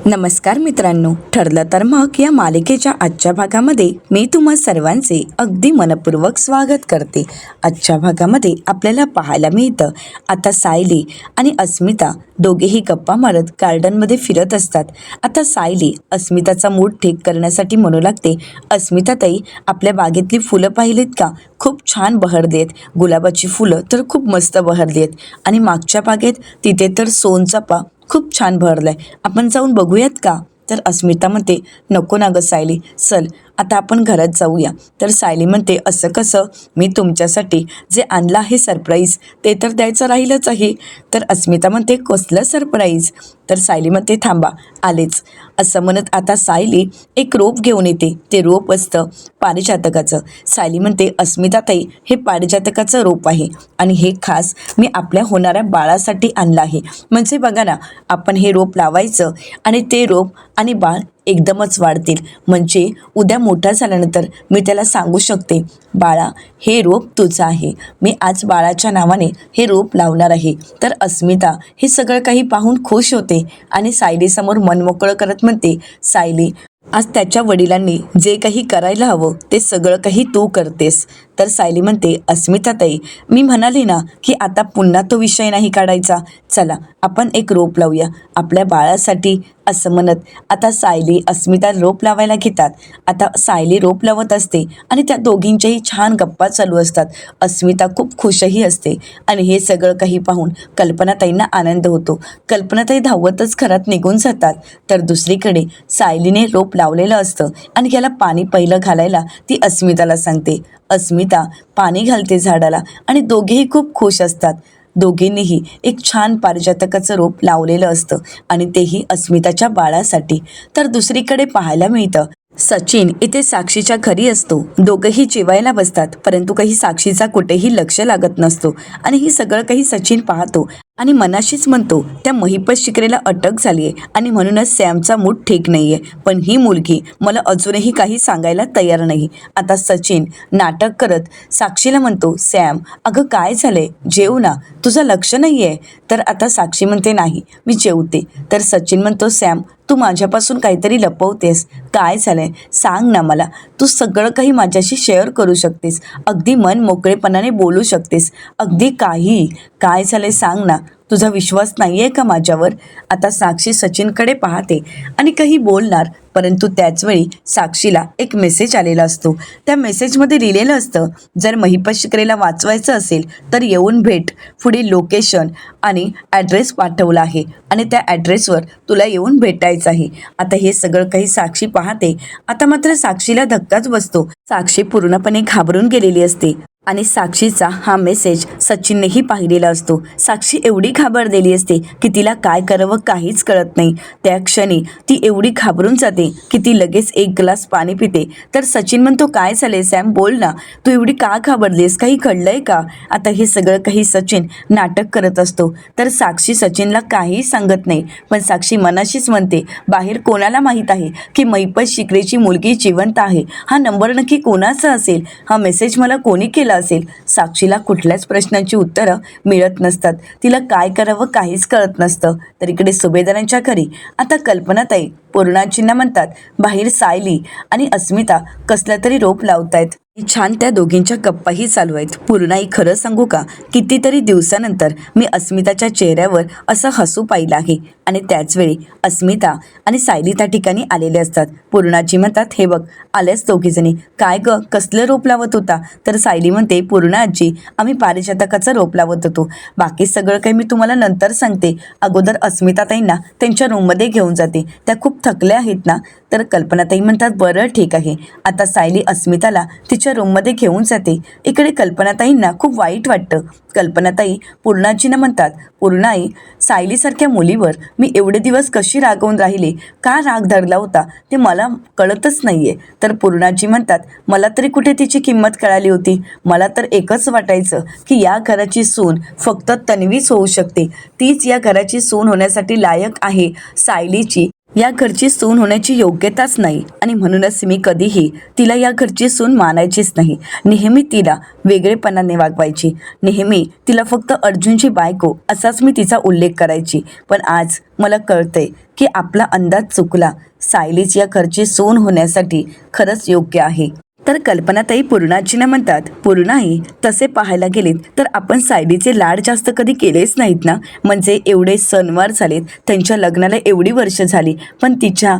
नमस्कार मित्रांनो, ठरलं तर मग या मालिकेच्या आजच्या भागामध्ये मी तुम्हा सर्वांचे अगदी मनपूर्वक स्वागत करते. आजच्या भागामध्ये आपल्याला पाहायला मिळतं आता सायली आणि अस्मिता दोघेही गप्पा मारत गार्डनमध्ये फिरत असतात. आता सायली अस्मिताचा मूड ठीक करण्यासाठी म्हणू लागते, अस्मिताताई आपल्या बागेतली फुलं पाहिलीत का? खूप छान बहरली आहेत. गुलाबाची फुलं तर खूप मस्त बहरली आहेत आणि मागच्या बागेत तिथे तर सोनचाफा खूप छान बहरलाय. आपण जाऊन बघूयात का? तर अस्मिता म्हणते, नको ना गं सायली, चल आता आपण घरात जाऊया. तर सायली म्हणते, असं कसं? मी तुमच्यासाठी जे आणलं आहे सरप्राईज ते तर द्यायचं राहीलच आहे. तर अस्मिता म्हणते, कसलं सरप्राईज? तर सायली म्हणते, थांबा आलेच. असं म्हणत आता सायली एक रोप घेऊन येते. ते रोप असतं पारिजातकाचं. सायली म्हणते, अस्मिताताई हे पारिजातकाचं रोप आहे आणि हे खास मी आपल्या होणाऱ्या बाळासाठी आणलं आहे. म्हणजे बघा ना, आपण हे रोप लावायचं आणि ते रोप आणि बाळ एकदमच वाढतील. म्हणजे उद्या मोठा झाल्यानंतर मी त्याला सांगू शकते, बाळा हे रोप तुझं आहे. मी आज बाळाच्या नावाने हे रोप लावणार आहे. तर अस्मिता हे सगळं काही पाहून खुश होते आणि सायलीसमोर मनमोकळं करत म्हणते, सायली आज त्याच्या वडिलांनी जे काही करायला हवं ते सगळं काही तू करतेस. तर सायली म्हणते, अस्मिताताई मी म्हणाले ना की आता पुन्हा तो विषय नाही काढायचा. चला आपण एक रोप लावूया आपल्या बाळासाठी. असं म्हणत आता सायली अस्मिता रोप लावायला घेतात. आता सायली रोप लावत असते आणि त्या दोघींच्याही छान गप्पा चालू असतात. अस्मिता खूप खुशही असते आणि हे सगळं काही पाहून कल्पनाताईंना आनंद होतो. कल्पनाताई धावतच घरात निघून जातात. तर दुसरीकडे सायलीने रोप लावलेलं असतं आणि याला पाणी पहिलं घालायला ती अस्मिताला सांगते. अस्मिता पाणी घालते झाडाला आणि दोघेही खूप खुश असतात. दोघींनीही एक छान पारिजातकाचं रोप लावलेलं असतं आणि तेही अस्मिताच्या बाळासाठी. तर दुसरीकडे पाहायला मिळतं सचिन इथे साक्षीच्या घरी असतो. दोघंही जेवायला बसतात, परंतु काही साक्षीचा कुठेही लक्ष लागत नसतो आणि ही सगळं काही सचिन पाहतो आणि मनाशीच म्हणतो, त्या महिपत शिकरेला अटक झाली आहे आणि म्हणूनच सॅमचा मूड ठीक नाही आहे. पण ही मुलगी मला अजूनही काही सांगायला तयार नाही. आता सचिन नाटक करत साक्षीला म्हणतो, सॅम अगं काय झालंय, जेव ना, तुझं लक्ष नाही आहे. तर आता साक्षी म्हणते, नाही मी जेवते. तर सचिन म्हणतो, सॅम तू माझ्यापासून काहीतरी लपवतेस, काय झालंय सांग ना मला. तू सगळं काही माझ्याशी शेअर करू शकतेस, अगदी मन मोकळेपणाने बोलू शकतेस, अगदी काही. काय झालंय सांग ना, तुझा विश्वास नाही आहे का माझ्यावर? आता साक्षी सचिनकडे पाहते आणि काही बोलणार, परंतु त्याचवेळी साक्षीला एक मेसेज आलेला असतो. त्या मेसेजमध्ये लिहिलेलं असतं, जर महिपत शिकरेला वाचवायचं असेल तर येऊन भेट. पुढे लोकेशन आणि ॲड्रेस पाठवला आहे आणि त्या ॲड्रेसवर तुला येऊन भेटायचं आहे. आता हे सगळं काही साक्षी पाहते. आता मात्र साक्षीला धक्काच बसतो. साक्षी पूर्णपणे घाबरून गेलेली असते आणि साक्षीचा हा मेसेज सचिननेही पाहिलेला असतो. साक्षी एवढी घाबरलेली असते की तिला काय करावं काहीच कळत नाही. त्या क्षणी ती एवढी घाबरून जाते की ती लगेच एक ग्लास पाणी पिते. तर सचिन म्हणतो, काय झाले सॅम, बोल ना, तू एवढी का घाबरलीस, काही घडलंय का? आता हे सगळं काही सचिन नाटक करत असतो. तर साक्षी सचिनला काहीही सांगत नाही, पण साक्षी मनाशीच म्हणते, बाहेर कोणाला माहीत आहे की महिपत शिकरेची मुलगी जिवंत आहे? हा नंबर नक्की कोणाचा असेल? हा मेसेज मला कोणी केला असेल? साक्षीला कुठल्याच प्रश्नांची उत्तरं मिळत नसतात. तिला काय करावं काहीच कळत नसतं. तर इकडे सुभेदारांच्या घरी आता कल्पनाताई पूर्णाजींना म्हणतात, बाहेर सायली आणि अस्मिता कसलं तरी रोप लावतायत. छान त्या दोघींच्या गप्पाही चालू आहेत. पूर्णाई, खरं सांगू का, कितीतरी दिवसानंतर मी अस्मिताच्या चेहऱ्यावर असं हसू पाहिलं आहे. आणि त्याचवेळी अस्मिता आणि सायली त्या ठिकाणी आलेले असतात. पूर्णाजी म्हणतात, हे बघ आल्याच दोघीजणी, काय ग कसलं रोप लावत होता? तर सायली म्हणते, पूर्णाजी आम्ही पारिजातकाचं रोप लावत होतो, बाकी सगळं काही मी तुम्हाला नंतर सांगते, अगोदर अस्मिताताईंना त्यांच्या रूममध्ये घेऊन जाते, त्या खूप थकल्या आहेत ना. तर कल्पनाताई म्हणतात, बरं ठीक आहे. आता सायली अस्मिताला तिच्या रूममध्ये घेऊन जाते. इकडे कल्पनाताईंना खूप वाईट वाटतं. कल्पनाताई पूर्णाजींना म्हणतात, पूर्णाई सायलीसारख्या मुलीवर मी एवढे दिवस कशी रागवून राहिले, का राग धरला होता ते मला कळतच नाही आहे. तर पूर्णाजी म्हणतात, मला तरी कुठे तिची किंमत कळाली होती. मला तर एकच वाटायचं की या घराची सून फक्त तन्वीच होऊ शकते, तीच या घराची सून होण्यासाठी लायक आहे. सायलीची या घरची सून होण्याची योग्यताच नाही आणि म्हणूनच मी कधीही तिला या घरची सून मानायचीच नाही. नेहमी तिला वेगळेपणाने वागवायची, नेहमी तिला फक्त अर्जुनची बायको असाच मी तिचा उल्लेख करायची. पण आज मला कळतंय की आपला अंदाज चुकला. सायलीच या घरची सून होण्यासाठी खरंच योग्य आहे. तर कल्पनाताई पूर्णाजींना म्हणतात, पूर्णाई तसे पाहायला गेलेत तर आपण सायलीचे लाड जास्त कधी केलेच नाहीत ना. म्हणजे एवढे सणवार झालेत, त्यांच्या लग्नाला एवढी वर्ष झाली, पण तिच्या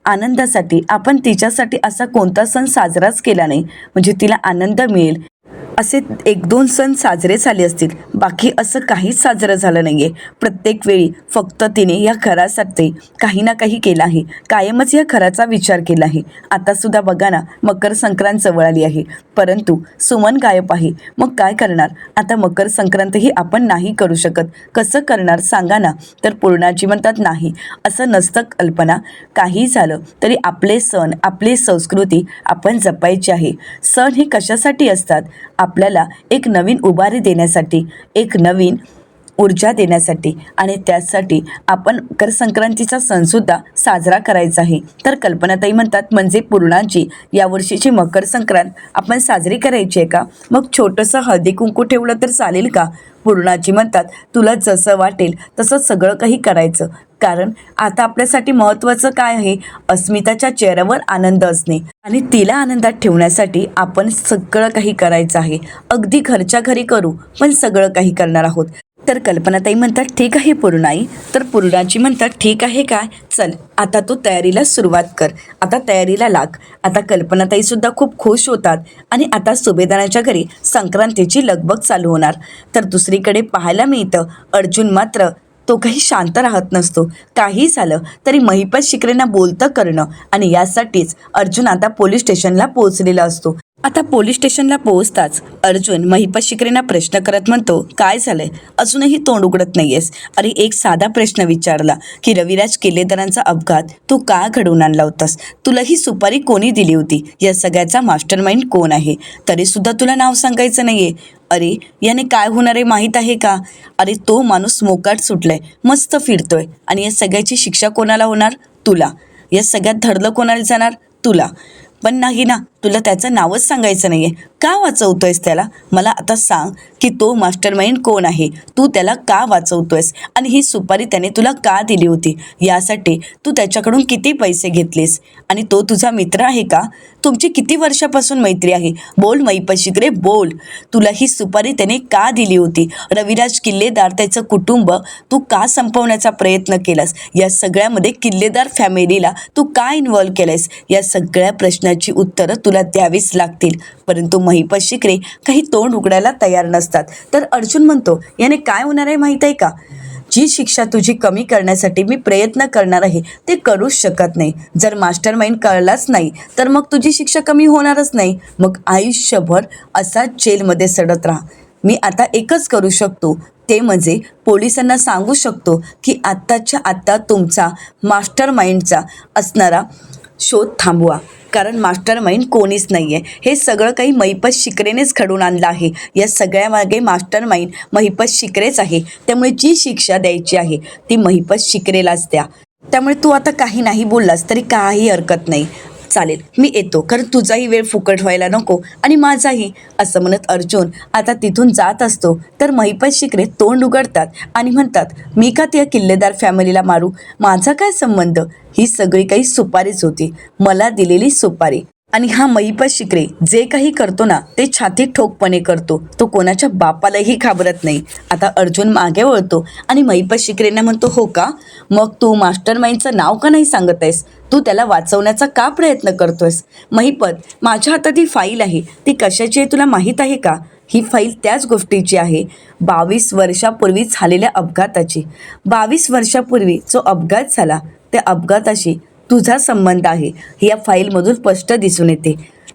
आनंदासाठी आपण तिच्यासाठी असा कोणता सण साजराच केला नाही. म्हणजे तिला आनंद मिळेल असे 1-2 सण साजरे झाले असतील, बाकी असं काहीच साजरं झालं नाही आहे. प्रत्येक वेळी फक्त तिने या घरासाठी काही ना काही केलं आहे, कायमच या घराचा विचार केला आहे. आतासुद्धा बघा ना, मकर संक्रांत जवळ आली आहे, परंतु सुमन गायब आहे. मग काय करणार आता? मकर संक्रांतही आपण नाही करू शकत, कसं करणार सांगा ना. तर पूर्णाजी म्हणतात, नाही असं नसतं कल्पना, काही झालं तरी आपले सण आपली संस्कृती आपण जपायची आहे. सण हे कशासाठी असतात? आपल्याला एक नवीन उभारी देण्यासाठी, एक नवीन ऊर्जा देण्यासाठी, आणि त्यासाठी आपण मकर संक्रांतीचा सणसुद्धा साजरा करायचा आहे. तर कल्पनाताई म्हणतात, म्हणजे पूर्णाजी यावर्षीची मकर संक्रांत आपण साजरी करायची आहे का? मग छोटंसं हळदी कुंकू ठेवलं तर चालेल का? पूर्णाजी म्हणतात, तुला जसं वाटेल तसं सगळं काही करायचं, कारण आता आपल्यासाठी महत्त्वाचं काय आहे? अस्मिताच्या चेहऱ्यावर आनंद असणे, आणि तिला आनंदात ठेवण्यासाठी आपण सगळं काही करायचं आहे. अगदी घरच्या घरी करू, पण सगळं काही करणार आहोत. तर कल्पनाताई म्हणतात, ठीक आहे पूर्णाई. तर पूर्णाजी म्हणतात, ठीक आहे काय, चल आता तू तयारीला सुरुवात कर, आता तयारीला लाग. आता कल्पनाताईसुद्धा खूप खुश होतात आणि आता सुभेदाराच्या घरी संक्रांतीची लगबग चालू होणार. तर दुसरीकडे पाहायला मिळतं, अर्जुन मात्र तो काही शांत राहत नसतो. काही झालं तरी महिपत शिकरेंना बोलतं करणं, आणि यासाठीच अर्जुन आता पोलीस स्टेशनला पोहोचलेला असतो. आता पोलीस स्टेशनला पोहोचताच अर्जुन महिपत शिकरेंना प्रश्न करत म्हणतो, काय झालंय? अजूनही तोंड उघडत नाहीयेस? अरे एक साधा प्रश्न विचारला की रविराज किल्लेदारांचा अपघात तू का घडवून आणला होतास? तुला ही सुपारी कोणी दिली होती? या सगळ्याचा मास्टरमाइंड कोण आहे? तरीसुद्धा तुला नाव सांगायचं नाहीये. अरे याने काय होणार आहे माहीत आहे का? अरे तो माणूस मोकाट सुटलाय, मस्त फिरतोय, आणि या सगळ्याची शिक्षा कोणाला होणार? तुला. या सगळ्यात धडलं कोणाला जाणार? तुला. पण नाही ना, तुला त्याचं नावच सांगायचं नाहीये. का वाचवतोयस त्याला? मला आता सांग की तो मास्टरमाइंड कोण आहे? तू त्याला का वाचवतोयस? आणि ही सुपारी त्याने तुला का दिली होती? यासाठी तू त्याच्याकडून किती पैसे घेतलेस? आणि तो तुझा मित्र आहे का? तुमची किती वर्षापासून मैत्री आहे? बोल महिपत शिकरे, बोल. तुला ही सुपारी त्याने का दिली होती? रविराज किल्लेदार, त्याचं कुटुंब तू का संपवण्याचा प्रयत्न केलास? या सगळ्यामध्ये किल्लेदार फॅमिलीला तू का इन्व्हॉल्व केलंयस? या सगळ्या प्रश्नाची उत्तरं तुला द्यावीच लागतील. परंतु महिपत शिकरे काही तोंड उघडायला तयार नसतात. तर अर्जुन म्हणतो, याने काय होणार आहे माहीत आहे का? जी शिक्षा तुझी कमी करण्यासाठी मी प्रयत्न करणार आहे ते करूच शकत नाही. जर मास्टरमाइंड कळलाच नाही तर मग तुझी शिक्षा कमी होणारच नाही. मग आयुष्यभर असा जेलमध्ये सडत राहा. मी आता एकच करू शकतो, ते म्हणजे पोलिसांना सांगू शकतो की आत्ताच्या आत्ता तुमचा मास्टरमाइंडचा असणारा शोध थांबवा, कारण मास्टरमाइंड कोणीच नाही आहे. हे सगळं काही महिपत शिकरेनेच घडवून आणलं आहे. या सगळ्यामागे मास्टरमाइंड महिपत शिकरेच आहे. त्यामुळे जी शिक्षा द्यायची आहे ती महिपत शिकरेलाच द्या. त्यामुळे तू आता काही नाही बोललास तरी काही हरकत नाही, चालेल मी येतो, कारण तुझाही वेळ फुकट व्हायला नको आणि माझाही. असं म्हणत अर्जुन आता तिथून जात असतो. तर महिपत शिकरे तोंड उघडतात आणि म्हणतात, मी का त्या किल्लेदार फॅमिलीला मारू? माझा काय संबंध? ही सगळी काही सुपारीच होती, मला दिलेली सुपारी. आणि हा महिपत शिकरे जे काही करतो ना ते छाती ठोकपणे करतो, तो कोणाच्या बापालाही घाबरत नाही. आता अर्जुन मागे वळतो आणि महिपत शिकरेंना म्हणतो, हो का? मग तू मास्टरमाइंडचं नाव का नाही सांगत आहेस? तू त्याला वाचवण्याचा का प्रयत्न करतोयस? महिपत, माझ्या हातात ही फाईल आहे, ती कशाची आहे तुला माहीत आहे का? ही फाईल त्याच गोष्टीची आहे, 22 वर्षापूर्वी झालेल्या अपघाताची. 22 वर्षापूर्वी जो अपघात झाला त्या अपघाताशी तुझा संबंध आहे हे या फाईलमधून स्पष्ट दिसून येते.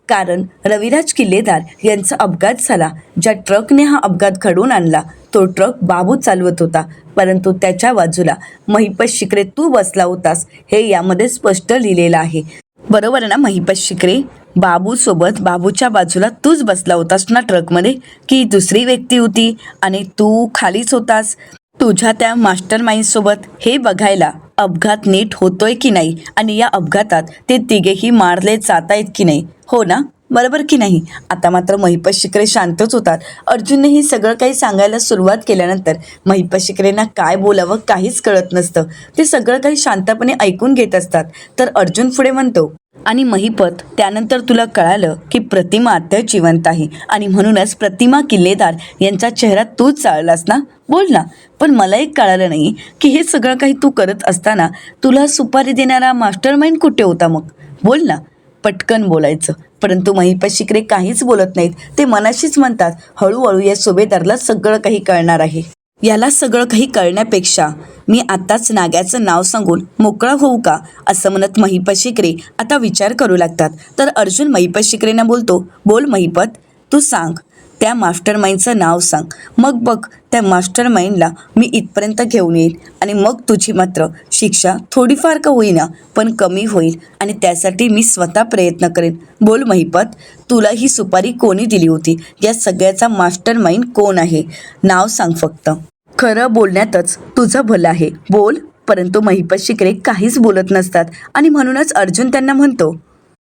कारण रविराज किल्लेदार यांचा अपघात झाला. ज्या ट्रकने हा अपघात घडवून आणला तो ट्रक बाबू चालवत होता, परंतु त्याच्या बाजूला महिपत शिकरे तू बसला होतास हे यामध्ये स्पष्ट लिहिलेलं आहे. बरोबर ना महिपत शिकरे? बाबूसोबत बाबूच्या बाजूला तूच बसला होतास ना ट्रकमध्ये, की दुसरी व्यक्ती होती आणि तू खालीच होतास तुझ्या त्या मास्टरमाइंडसोबत? हे बघायला अपघात नीट होतोय की नाही आणि या अपघातात ते तिघेही मारले जात आहेत की नाही, हो ना, बरोबर की नाही. आता मात्र महिपत शिकरे शांतच होतात. अर्जुनने हे सगळं काही सांगायला सुरुवात केल्यानंतर महिपत शिकरेंना काय बोलावं काहीच कळत नसतं. ते सगळं काही शांतपणे ऐकून घेत असतात. तर अर्जुन पुढे म्हणतो, आणि महिपत, त्यानंतर तुला कळालं की प्रतिमा आता जिवंत आहे आणि म्हणूनच प्रतिमा किल्लेदार यांचा चेहरा तूच चाळलास ना, बोल ना. पण मला एक कळालं नाही की हे सगळं काही तू करत असताना तुला सुपारी देणारा मास्टरमाइंड कुठे होता, मग बोल ना. पटकन बोलायचं. परंतु महिपत शिकरे काहीच बोलत नाहीत. ते मनाशीच म्हणतात, हळूहळू या सुभेदारला सगळं काही कळणार आहे. याला सगळं काही कळण्यापेक्षा मी आत्ताच नाग्याचं नाव सांगून मोकळा होऊ का, असं म्हणत महिपत शिकरे आता विचार करू लागतात. तर अर्जुन महिपत शिकरेंना बोलतो, बोल महिपत, तू सांग, त्या मास्टर माइंडचं नाव सांग. मग बघ, त्या मास्टर माइंडला मी इथपर्यंत घेऊन येईल आणि मग तुझी मात्र शिक्षा थोडीफार का होईना पण कमी होईल आणि त्यासाठी मी स्वतः प्रयत्न करेन. बोल महिपत, तुला ही सुपारी कोणी दिली होती? या सगळ्याचा मास्टर माइंड कोण आहे? नाव सांग फक्त. खरं बोलण्यातच तुझं भलं आहे, बोल. परंतु महिपत शिकरे काहीच बोलत नसतात आणि म्हणूनच अर्जुन त्यांना म्हणतो,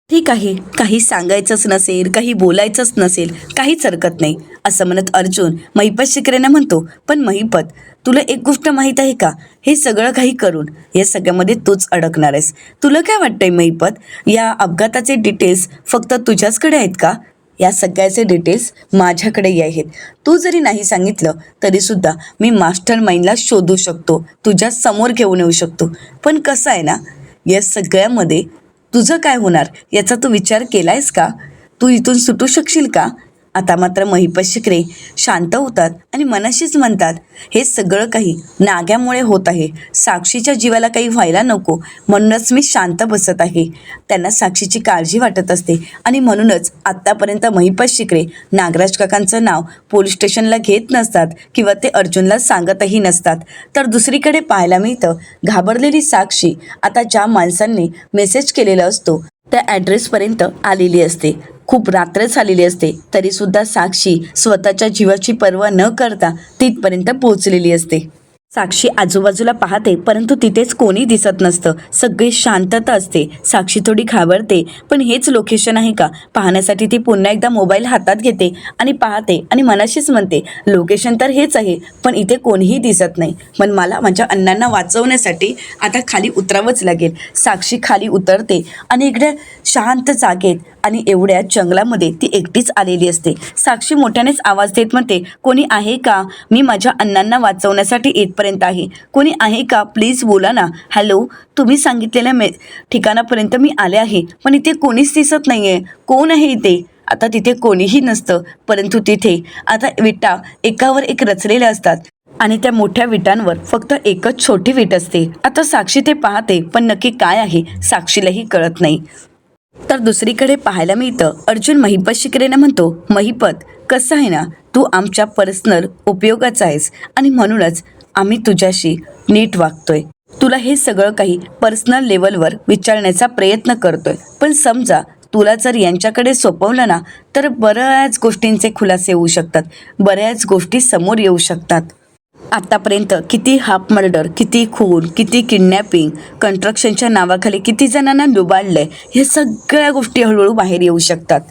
ठीक आहे, काही सांगायचंच नसेल, काही बोलायचंच नसेल, काहीच हरकत नाही, असं म्हणत अर्जुन महिपत शिकरेंना म्हणतो, पण महिपत, तुला एक गोष्ट माहीत आहे का, हे सगळं काही करून या सगळ्यामध्ये तूच अडकणार आहेस. तुला काय वाटतंय महिपत, या अपघाताचे डिटेल्स फक्त तुझ्याचकडे आहेत का? या सगळ्याचे डिटेल्स माझ्याकडेही आहेत. तू जरी नाही सांगितलं तरीसुद्धा मी मास्टर माइंडला शोधू शकतो, तुझ्या समोर घेऊन येऊ शकतो. पण कसं आहे ना, या सगळ्यामध्ये तुझं काय होणार याचा तू विचार केलायस का? तू इथून सुटू शकशील का? आता मात्र महिपत शिकरे शांत होतात आणि मनाशीच म्हणतात, हे सगळं काही नाग्यामुळे होत आहे. साक्षीच्या जीवाला काही व्हायला नको म्हणूनच मी शांत बसत आहे. त्यांना साक्षीची काळजी वाटत असते आणि म्हणूनच आत्तापर्यंत महिपत शिकरे नागराज काकांचं नाव पोलीस स्टेशनला घेत नसतात किंवा ते अर्जुनला सांगतही नसतात. तर दुसरीकडे पाहायला मिळतं, घाबरलेली साक्षी आता ज्या माणसांनी मेसेज केलेला असतो त्या ॲड्रेसपर्यंत आलेली असते. खूप रात्र झालेली असते तरीसुद्धा साक्षी स्वतःच्या जीवाची पर्वा न करता तिथपर्यंत पोहोचलेली असते. साक्षी आजूबाजूला पाहते परंतु तिथेच कोणी दिसत नसतं. सगळी शांतता असते. साक्षी थोडी घाबरते, पण हेच लोकेशन आहे का पाहण्यासाठी ती पुन्हा एकदा मोबाईल हातात घेते आणि पाहते आणि मनाशीच म्हणते, लोकेशन तर हेच आहे पण इथे कोणीही दिसत नाही. पण मला माझ्या अण्णांना वाचवण्यासाठी आता खाली उतरावंच लागेल. साक्षी खाली उतरते आणि इकडे शांत जागेत आणि एवढ्या जंगलामध्ये ती एकटीच आलेली असते. साक्षी मोठ्यानेच आवाज देत म्हणते, कोणी आहे का? मी माझ्या अण्णांना वाचवण्यासाठी इथपर्यंत आहे. कोणी आहे का? प्लीज बोला ना. हॅलो, तुम्ही सांगितलेल्या ठिकाणापर्यंत मी आले आहे पण इथे कोणीच दिसत नाही आहे. कोण आहे इथे? आता तिथे कोणीही नसतं परंतु तिथे आता विटा एकावर एक रचलेल्या असतात आणि त्या मोठ्या विटांवर फक्त एकच छोटी विट असते. आता साक्षी ते पाहते पण नक्की काय आहे साक्षीलाही कळत नाही. तर दुसरीकडे पाहायला मिळतं, अर्जुन महिपत शिकरेंना म्हणतो, महिपत, कसं आहे ना, तू आमच्या पर्सनल उपयोगाचा आहेस आणि म्हणूनच आम्ही तुझ्याशी नीट वागतोय. तुला हे सगळं काही पर्सनल लेवलवर विचारण्याचा प्रयत्न करतोय. पण समजा तुला जर यांच्याकडे सोपवलं ना तर बऱ्याच गोष्टींचे खुलासे होऊ शकतात, बऱ्याच गोष्टी समोर येऊ शकतात. आत्तापर्यंत किती हाफ मर्डर, किती खून, किती किडनॅपिंग, कन्स्ट्रक्शनच्या नावाखाली किती जणांना लुबाडलंय, हे सगळ्या गोष्टी हळूहळू बाहेर येऊ शकतात.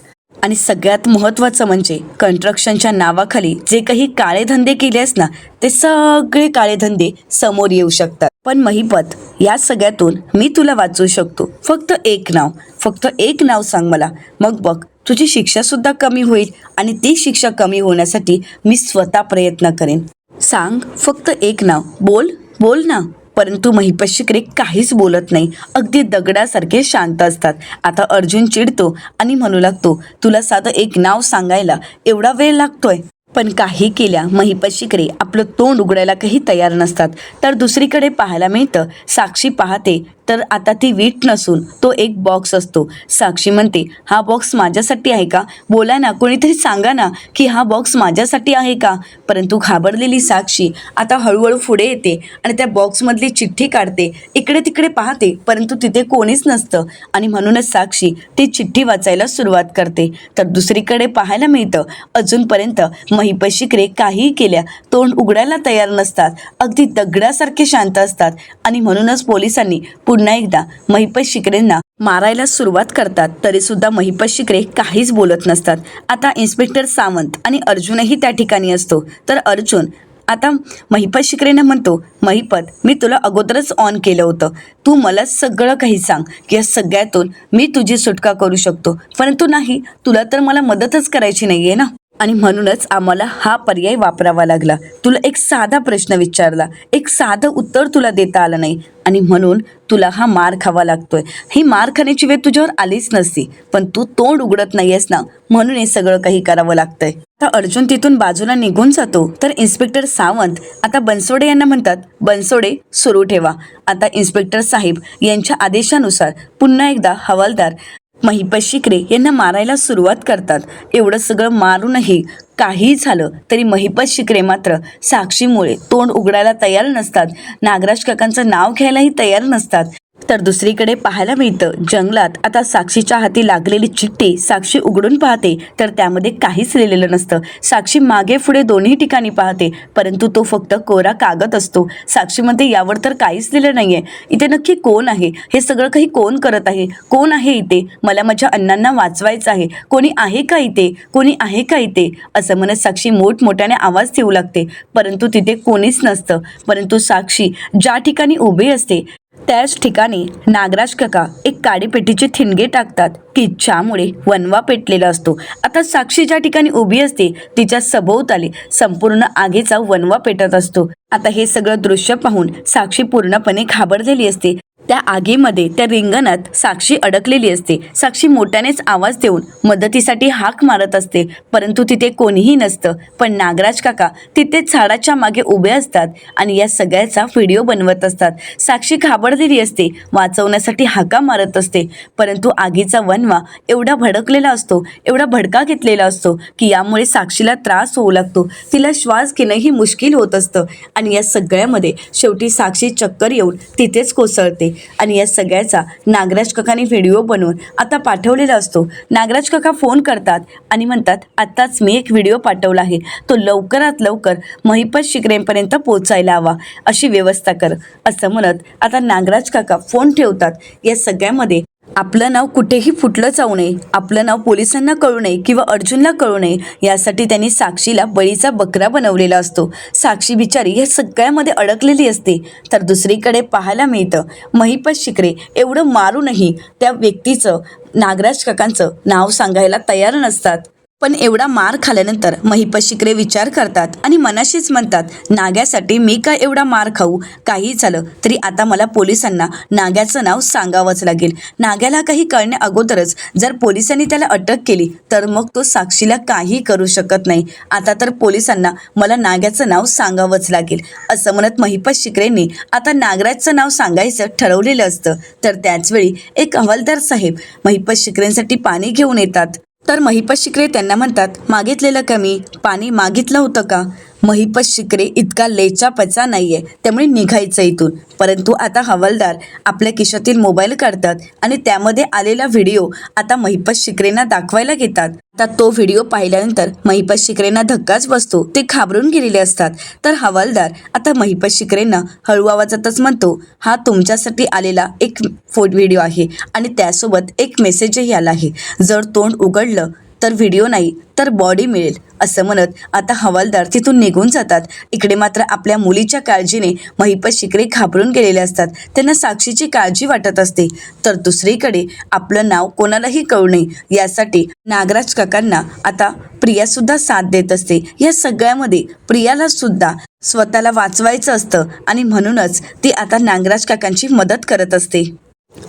आणि सगळ्यात महत्त्वाचं म्हणजे कन्स्ट्रक्शनच्या नावाखाली जे काही काळे धंदे केलेस ना ते सगळे काळे धंदे समोर येऊ शकतात. पण महिपत, या सगळ्यातून मी तुला वाचवू शकतो. फक्त एक नाव सांग मला, मग बघ तुझी शिक्षासुद्धा कमी होईल आणि ती शिक्षा कमी होण्यासाठी मी स्वतः प्रयत्न करेन. सांग फक्त एक नाव, बोल ना. परंतु महिपत शिकरे काहीच बोलत नाही, अगदी दगडासारखे शांत असतात. आता अर्जुन चिडतो आणि म्हणू लागतो, तुला साधं एक नाव सांगायला एवढा वेळ लागतोय? पण काही केल्या महिपत शिकरे आपलं तोंड उघडायला काही तयार नसतात. तर दुसरीकडे पाहायला मिळतं, साक्षी पाहते तर आता ती वीट नसून तो एक बॉक्स असतो. साक्षी म्हणते, हा बॉक्स माझ्यासाठी आहे का? बोला ना, कोणीतरी सांगा ना की हा बॉक्स माझ्यासाठी आहे का? परंतु घाबरलेली साक्षी आता हळूहळू पुढे येते आणि त्या बॉक्समधली चिठ्ठी काढते. इकडे तिकडे पाहते परंतु तिथे कोणीच नसतं आणि म्हणूनच साक्षी ती चिठ्ठी वाचायला सुरुवात करते. तर दुसरीकडे पाहायला मिळतं, अजूनपर्यंत महिपत शिकरे काहीही केल्या तोंड उघडायला तयार नसतात, अगदी दगडासारखे शांत असतात आणि म्हणूनच पोलिसांनी पुन्हा एकदा महिपत शिकरेंना मारायला सुरुवात करतात. तरी सुद्धा महिपत शिकरे काहीच बोलत नसतात. आता इन्स्पेक्टर सावंत आणि अर्जुनही त्या ठिकाणी असतो. तर अर्जुन आता महिपत शिकरेंना म्हणतो, महिपत, मी तुला अगोदरच ऑन केलं होतं, तू मला सगळं काही सांग, या सगळ्यातून मी तुझी सुटका करू शकतो. परंतु नाही, तुला तर मला मदतच करायची नाहीये ना, आणि म्हणूनच आम्हाला हा पर्याय वापरावा लागला. तुला एक साधा प्रश्न विचारला, एक साधं उत्तर तुला देता आलं नाही, आणि म्हणून तुला हा मार खावा लागतोय. ही मार खाण्याची वेळ तुझ्यावर आलीच नसती, पण तू तोंड उघडत नाहीयेस ना, म्हणून हे सगळं काही करावं लागतंय. आता अर्जुन तिथून बाजूला निघून जातो. तर इन्स्पेक्टर सावंत आता बनसोडे यांना म्हणतात, बनसोडे सुरू ठेवा. आता इन्स्पेक्टर साहेब यांच्या आदेशानुसार पुन्हा एकदा हवालदार महिपत शिकरे यांना मारायला सुरुवात करतात. एवढं सगळं मारूनही काही झालं तरी महिपत शिकरे मात्र साक्षीमुळे तोंड उघडायला तयार नसतात, नागराज काकांचं नाव घ्यायलाही तयार नसतात. तर दुसरीकडे पाहायला मिळतं, जंगलात आता साक्षीच्या हाती लागलेली चिठ्ठी साक्षी उघडून पाहते तर त्यामध्ये काहीच लिहिलेलं नसतं. साक्षी मागे पुढे दोन्ही ठिकाणी पाहते, परंतु तो फक्त कोरा कागद असतो. साक्षी म्हणते, यावर तर काहीच लिहिलं नाहीये, इथे नक्की कोण आहे, हे सगळं काही कोण करत आहे, कोण आहे इथे, मला माझ्या अण्णांना वाचवायचं आहे, कोणी आहे का इथे, कोणी आहे का इथे, असं म्हणत साक्षी मोठमोठ्याने आवाज देऊ लागते. परंतु तिथे कोणीच नसतं. परंतु साक्षी ज्या ठिकाणी उभी असते त्याच ठिकाणी नागराज काका एक काडीपेटीचे ठिणगे टाकतात की ज्यामुळे वनवा पेटलेला असतो. आता साक्षी ज्या ठिकाणी उभी असते तिच्या सभोवताली संपूर्ण आगीचा वनवा पेटत असतो. आता हे सगळं दृश्य पाहून साक्षी पूर्णपणे घाबरलेली असते. त्या आगीमध्ये, त्या रिंगणात साक्षी अडकलेली असते. साक्षी मोठ्यानेच आवाज देऊन मदतीसाठी हाक मारत असते, परंतु तिथे कोणीही नसतं. पण नागराज काका तिथे झाडाच्या मागे उभे असतात आणि या सगळ्याचा व्हिडिओ बनवत असतात. साक्षी घाबरलेली असते, वाचवण्यासाठी हाका मारत असते, परंतु आगीचा वनवा एवढा भडकलेला असतो, एवढा भडका घेतलेला असतो की यामुळे साक्षीला त्रास होऊ लागतो. तिला श्वास घेणंही मुश्किल होत असतं आणि या सगळ्यामध्ये शेवटी साक्षी चक्कर येऊन तिथेच कोसळते. आणि या सगळ्याचा नागराज काकांनी व्हिडिओ बनवून आता पाठवलेला असतो. नागराज काका फोन करतात आणि म्हणतात, आत्ताच मी एक व्हिडिओ पाठवला आहे, तो लवकरात लवकर महिपत शिकरेंपर्यंत पोचायला हवा, अशी व्यवस्था कर, असं म्हणत आता नागराज काका फोन ठेवतात. या सगळ्यामध्ये आपलं नाव कुठेही फुटलं जाऊ नये, आपलं नाव पोलिसांना कळू नये किंवा अर्जुनला कळू नये, यासाठी त्यांनी साक्षीला बळीचा बकरा बनवलेला असतो. साक्षी बिचारी या सगळ्यामध्ये अडकलेली असते. तर दुसरीकडे पाहायला मिळतं, महिपत शिकरे एवढं मारूनही त्या व्यक्तीचं, नागराज काकांचं नाव सांगायला तयार नसतात. पण एवढा मार खाल्ल्यानंतर महिपत शिकरे विचार करतात आणि मनाशीच म्हणतात, नाग्यासाठी मी काय एवढा मार खाऊ, काही झालं तरी आता मला पोलिसांना नाग्याचं नाव सांगावंच लागेल. नाग्याला काही कळण्या अगोदरच जर पोलिसांनी त्याला अटक केली तर मग तो साक्षीला काही करू शकत नाही. आता तर पोलिसांना मला नाग्याचं नाव सांगावंच लागेल, असं म्हणत महिपत शिकरेंनी आता नागराजचं नाव सांगायचं ठरवलेलं असतं. तर त्याचवेळी एक हवालदार साहेब महिपत शिकरेंसाठी पाणी घेऊन येतात. तर महिपत शिकरे त्यांना म्हणतात, मागितलेलं का मी पाणी मागितलं होतं का? महिपत शिकरे इतका लेचापचा नाहीये, त्यामुळे निघायचं इथून. परंतु आता हवालदार आपल्या खिशातील मोबाईल काढतात आणि त्यामध्ये आलेला व्हिडिओ आता महिपत शिकरेंना दाखवायला घेतात. आता तो व्हिडिओ पाहिल्यानंतर महिपत शिकरेंना धक्काच बसतो, ते घाबरून गेलेले असतात. तर हवालदार आता महिपत शिकरेंना हळू आवाजातच म्हणतो, हा तुमच्यासाठी आलेला एक व्हिडिओ आहे आणि त्यासोबत एक मेसेजही आला आहे, जर तोंड उघडलं तर व्हिडिओ नाही तर बॉडी मिळेल, असं म्हणत आता हवालदार तिथून निघून जातात. इकडे मात्र आपल्या मुलीच्या काळजीने महिपत शिकरे घाबरून गेलेले असतात, त्यांना साक्षीची काळजी वाटत असते. तर दुसरीकडे आपलं नाव कोणालाही कळू नये यासाठी नागराज काकांना आता प्रियासुद्धा साथ देत असते. या सगळ्यामध्ये प्रियाला सुद्धा स्वतःला वाचवायचं असतं आणि म्हणूनच ती आता नागराज काकांची मदत करत असते.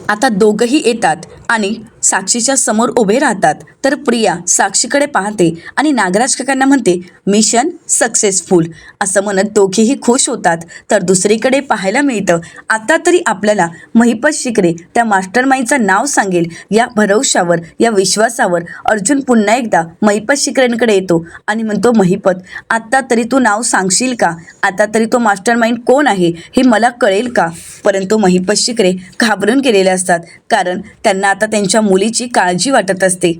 आता दोघंही येतात आणि साक्षीच्या समोर उभे राहतात. तर प्रिया साक्षीकडे पाहते आणि नागराज काकांना म्हणते, मिशन सक्सेसफुल, असं म्हणत दोघेही खुश होतात. तर दुसरीकडे पाहायला मिळतं, आता तरी आपल्याला महिपत शिकरे त्या मास्टरमाइंडचं नाव सांगेल, या भरवशावर, या विश्वासावर अर्जुन पुन्हा एकदा महिपत शिकरेंकडे येतो आणि म्हणतो, महिपत, आता तरी तू नाव सांगशील का? आता तरी तो मास्टरमाइंड कोण आहे हे मला कळेल का? परंतु महिपत शिकरे घाबरून गेलेले असतात, कारण त्यांना आता त्यांच्या मुलीची काळजी वाटत असते.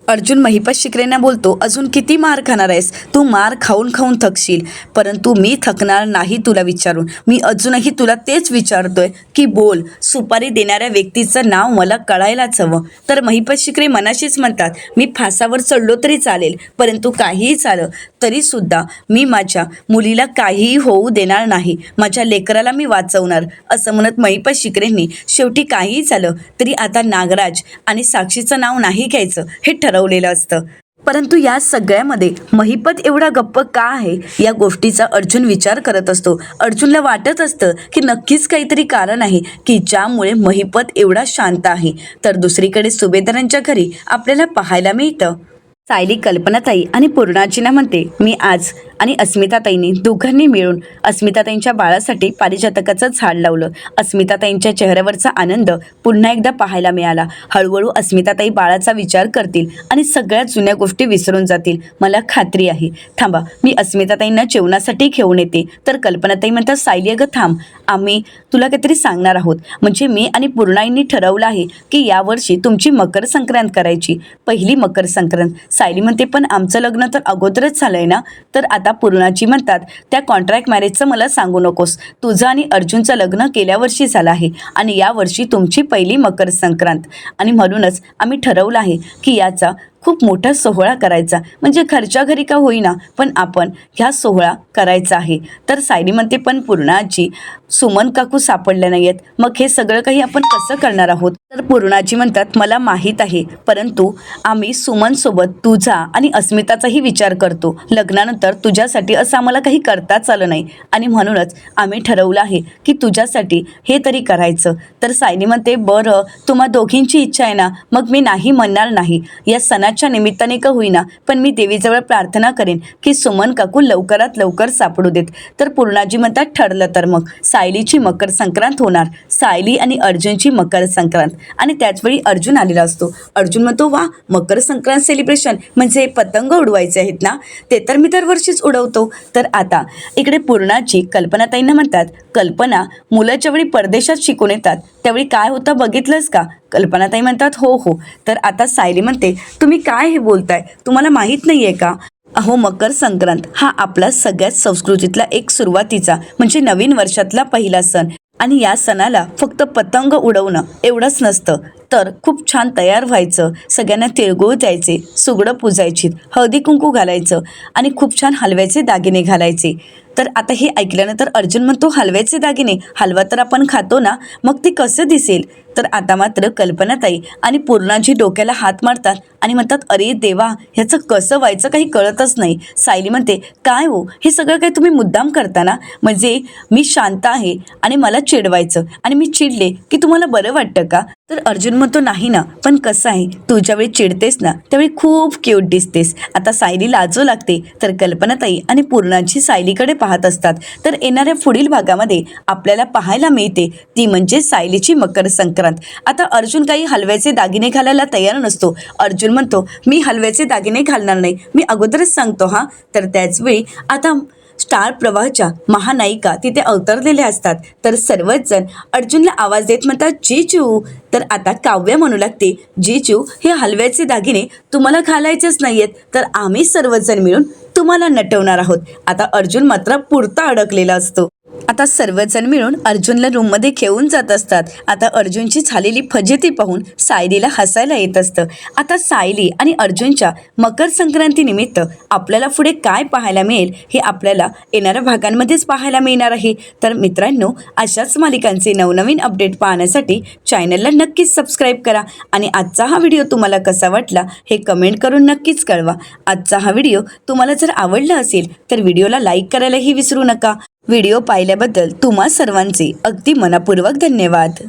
अर्जुन महिपाल शिकरेंना बोलतो, अजून किती मार खाणार आहेस? तू मार खाऊन खाऊन थकशील, परंतु मी थकणार नाही तुला विचारून. मी अजूनही तुला तेच विचारतोय की बोल, सुपारी देणाऱ्या व्यक्तीचं नाव मला कळायलाच हवं. तर महिपाल शिकरे मनाशीच म्हणतात, मी फासावर चढलो तरी चालेल, परंतु काहीही झालं तरीसुद्धा मी माझ्या मुलीला काहीही होऊ देणार नाही, माझ्या लेकराला मी वाचवणार. असं म्हणत महिपाल शिकरेंनी शेवटी काहीही झालं तरी आता नागराज आणि साक्षीचं नाव नाही घ्यायचं हे ठरवलेलं असतं. परंतु या सगळ्यामध्ये महिपत एवढा गप्प का आहे या गोष्टीचा अर्जुन विचार करत असतो. अर्जुनला वाटत असतं की नक्कीच काहीतरी कारण आहे की ज्यामुळे महिपत एवढा शांत आहे. तर दुसरीकडे सुभेदारांच्या घरी आपल्याला पाहायला मिळतं, सायली कल्पनाताई आणि पूर्णाजीना म्हणते, मी आज आणि अस्मिताताईंनी दोघांनी मिळून अस्मिताताईंच्या बाळासाठी पारिजातकाचं झाड लावलं. अस्मिताताईंच्या चेहऱ्यावरचा आनंद पुन्हा एकदा पाहायला मिळाला. हळूहळू अस्मिताताई बाळाचा विचार करतील आणि सगळ्या जुन्या गोष्टी विसरून जातील, मला खात्री आहे. थांबा, मी अस्मिताताईंना जेवणासाठी घेऊन येते. तर कल्पनाताई म्हणतात, सायली अगं थांब, आम्ही तुला काहीतरी सांगणार आहोत. म्हणजे मी आणि पूर्णाईंनी ठरवलं आहे की यावर्षी तुमची मकर संक्रांत करायची, पहिली मकर संक्रांत. सायली म्हणते, पण आमचं लग्न तर अगोदरच झालंय ना. तर आता पूर्णाची म्हणतात, त्या कॉन्ट्रॅक्ट मॅरेजचं मला सांगू नकोस, तुझं आणि अर्जुनचं लग्न गेल्या वर्षी झालं आहे आणि यावर्षी तुमची पहिली मकर संक्रांत, आणि म्हणूनच आम्ही ठरवलं आहे की याचा खूप मोठा सोहळा करायचा. म्हणजे घरच्या घरी का होईना, पण आपण ह्या सोहळा करायचा आहे. तर सायली म्हणते, पण पूर्णाची सुमन काकू सापडल्या नाही आहेत, मग हे सगळं काही आपण कसं करणार आहोत? तर पूर्णाजी म्हणतात, मला माहीत आहे, परंतु आम्ही सुमनसोबत तुझा आणि अस्मिताचाही विचार करतो. लग्नानंतर तुझ्यासाठी असं आम्हाला काही करताच आलं नाही आणि म्हणूनच आम्ही ठरवलं आहे की तुझ्यासाठी हे तरी करायचं. तर सायली म्हणते, बरं, तुम्हा दोघींची इच्छा आहे ना, मग मी नाही म्हणणार नाही. या सणाच्या निमित्ताने का होईना, पण मी देवीजवळ प्रार्थना करेन की सुमन काकू लवकरात लवकर सापडू देत. तर पूर्णाजी म्हणतात, ठरलं तर मग सायलीची मकर संक्रांत होणार, सायली आणि अर्जुनची मकर संक्रांत. आणि त्याचवेळी अर्जुन आलेला असतो. अर्जुन म्हणतो, वा, मकर संक्रांत सेलिब्रेशन म्हणजे पतंग उडवायचे आहेत ना, ते तर मी दरवर्षीच उडवतो. तर आता इकडे पूर्णाची कल्पनाताईंना म्हणतात, कल्पना, मुलं ज्यावेळी परदेशात शिकून येतात त्यावेळी काय होतं बघितलंस का? कल्पनाताई म्हणतात, हो हो. तर आता सायली म्हणते, तुम्ही काय हे बोलताय, तुम्हाला माहीत नाही आहे का? अहो, मकर संक्रांत हा आपला सगळ्यात संस्कृतीतला एक सुरुवातीचा म्हणजे नवीन वर्षातला पहिला सण, आणि या सणाला फक्त पतंग उडवणं एवढंच नसतं, तर खूप छान तयार व्हायचं, सगळ्यांना तिळगुळ द्यायचे, सुगडं पुजायची, हळदी कुंकू घालायचं आणि खूप छान हलव्याचे दागिने घालायचे. तर आता हे ऐकल्यानंतर अर्जुन म्हणतो, हलव्याचे दागिने, हलवा तर आपण खातो ना, मग ते कसं दिसेल? तर आता मात्र कल्पनाताई आणि पूर्णाजी डोक्याला हात मारतात आणि म्हणतात, अरे देवा, ह्याचं कसं व्हायचं काही कळतच नाही. सायली म्हणते, काय हो, हे सगळं काही तुम्ही मुद्दाम करता ना? म्हणजे मी शांत आहे आणि मला चिडवायचं, आणि मी चिडले की तुम्हाला बरं वाटतं का? तर अर्जुन म्हणतो, नाही ना, पण कसं आहे, तू ज्यावेळी चिडतेस ना त्यावेळी खूप क्यूट दिसतेस. आता सायली लाजू लागते. तर कल्पनाताई आणि पूर्णाची सायलीकडे पाहत असतात. तर येणाऱ्या पुढील भागामध्ये आपल्याला पाहायला मिळते ती म्हणजे सायलीची मकर संक्रांत. आता अर्जुन काही हलव्याचे दागिने घालायला तयार नसतो. अर्जुन म्हणतो, मी हलव्याचे दागिने घालणार नाही, मी अगोदरच सांगतो हा. तर त्याचवेळी आता स्टार प्रवाहाच्या महानायिका तिथे अवतरलेल्या असतात. तर सर्वच जण अर्जुनला आवाज देत म्हणतात, जीजू. तर आता काव्य म्हणू लागते, जीजू, हे हलव्याचे दागिने तुम्हाला घालायचेच नाहीयेत, तर आम्ही सर्वजण मिळून तुम्हाला नटवणार आहोत. आता अर्जुन मात्र पुरता अडकलेला असतो. आता सर्वजण मिळून अर्जुनला रूममध्ये घेऊन जात असतात. आता अर्जुनची झालेली फजिती पाहून सायलीला हसायला येत असतं. आता सायली आणि अर्जुनच्या मकर संक्रांतीनिमित्त आपल्याला पुढे काय पाहायला मिळेल हे आपल्याला येणाऱ्या भागांमध्येच पाहायला मिळणार आहे. तर मित्रांनो, अशाच मालिकांचे नवनवीन अपडेट पाहण्यासाठी चॅनलला नक्कीच सबस्क्राईब करा आणि आजचा हा व्हिडिओ तुम्हाला कसा वाटला हे कमेंट करून नक्कीच कळवा. आजचा हा व्हिडिओ तुम्हाला जर आवडला असेल तर व्हिडिओला लाईक करायलाही विसरू नका. व्हिडिओ पाहिल्याबद्दल तुम्हा सर्वांचे अगदी मनपूर्वक धन्यवाद.